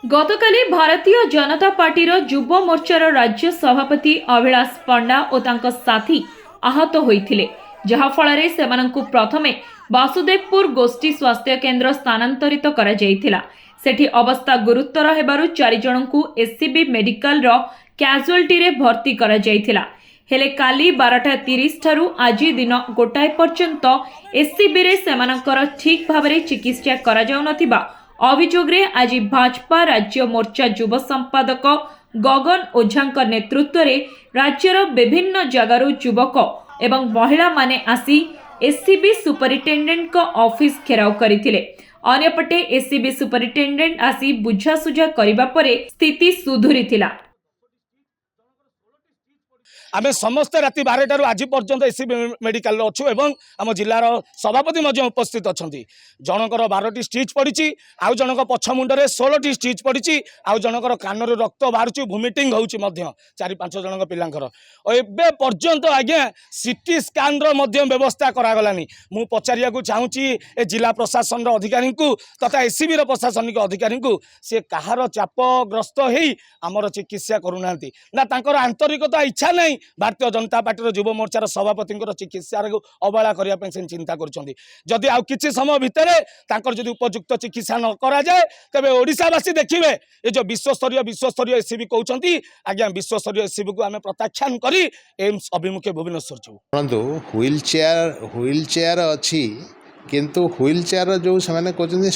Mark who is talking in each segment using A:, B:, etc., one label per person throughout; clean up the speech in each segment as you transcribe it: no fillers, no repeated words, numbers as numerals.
A: गतकाली Bharatiya Janata party युव मोर्चार राज्य सभापति अभिलाष पंडा और तांको साथी आहत होइथिले, जहा फଳରେ सेमानंकु प्रथमे वासुदेवपुर गोष्ठी स्वास्थ्य केन्द्र स्थानांतरित करा जायथिला। सेठी अवस्था गुरुतर हेबारु 4 जनंकु एससीबी मेडिकल रो कैजुअलिटी रे भर्ती करा जायथिला। हेले काली 12:30 ठारू आज दिन गोटाए पर्यंत एससीबी रे सेमानंकर ठीक भाबरे चिकित्सा करा जाउ नथिबा अभियोग रे आज भाजपा राज्य मोर्चा युव संपादक गगन ओझांक नेतृत्व रे राज्यर विभिन्न जगारू युवक एवं महिला माने आसी एससीबी सुपरिटेंडेंट को ऑफिस घेराव करथिले। अन्यपटे एससीबी सुपरिटेंडेंट आसी बुझासुझा करिबा परे स्थिति सुधुरीथिला।
B: आमे समस्त राति 12 आज पर्यंत एससीबी मेडिकल अच्छु एवं आम जिलार सभापति उपस्थित अच्छा। जनकर 12टी स्टिच पड़ी, आउ जनक पछ मुंडे 16टी स्टिच पड़ी, आउ जनकर कानर रक्त बाहर भूमिटिंग हो 4-5 जन पिलांकर एबे पर्यंत आज्ञा सीटी स्कान व्यवस्था करागलानी। मु पचारिया चाहूँगी ए जिला प्रशासन अधिकारी तथा एससीबी प्रशासनिक अधिकारी को सी कहार चापग्रस्त हो आमर चिकित्सा करूना ना तांकर आंतरिकता इच्छा नहीं भारतीय जनता पार्टी युव मोर्चार सभापति चिकित्सा अवहेला करने चिंता करुँच। आउ किछि समय भितर जदि उपयुक्त चिकित्सा न करा जाए तेबे ओडिशावासी देखिए ये जो विश्वस्तरीय एससीबी कहते आज्ञा विश्वस्तरीय एससीबी को आम प्रत्याख्यान करी एम्स अभिमुखे भुवनेश्वर
C: जो व्हील चेयर अच्छी किंतु व्हील चेयर जो से कहते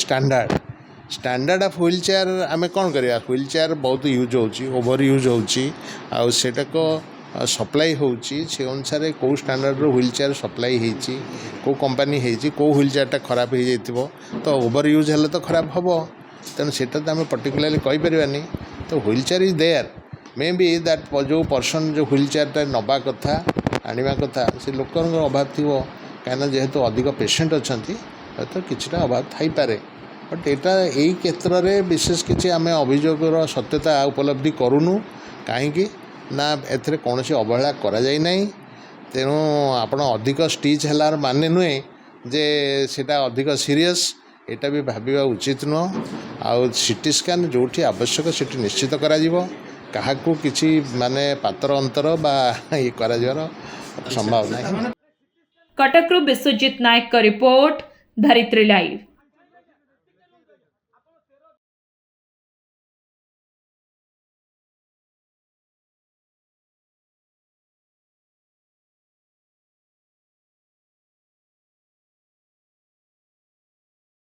C: स्टैंडर्ड ऑफ व्हील चेयर आम कौन करिया। व्हील चेयर बहुत यूज ओवर यूज होटा को सप्लाई होची से अनुसार कौ स्टैंडर्ड व्हील चेयर सप्लाई होती कौ कंपनी होती कौ व्हील चेयरटा खराब हो जाइथिबो तो ओवर यूज हेले तो खराब हम तेणु से आम पर्टिकुलरली कहींपारानी। तो wheel chair is there may be that जो पर्सन जो व्हील चेयरटा नवा कथा आनिबा कथा से लोक अभाव थी कहीं जेहेतु अधिक पेसेंट अच्छा तो किछटा अभाव थाई पारे। बट एटा यही क्षेत्र में विशेष किसी आम अभियोगर सत्यता उपलब्धि करूनु कहीं ना एथरे कौन सी अवहेला करा जाई नहीं। तेणु आपण अधिक स्टिच हेलार माने नुहे जे सेटा अधिक सीरियस एटा भी भाविबा उचित नुह। आउ सीटी स्कैन जोठी आवश्यक सेठी निश्चित करा जिवो काहाकू किछि माने पात्र अंतर बा ये करा जिवार संभावना है।
A: कटकरू विश्वजित नायक का रिपोर्ट, धरित्री लाइव।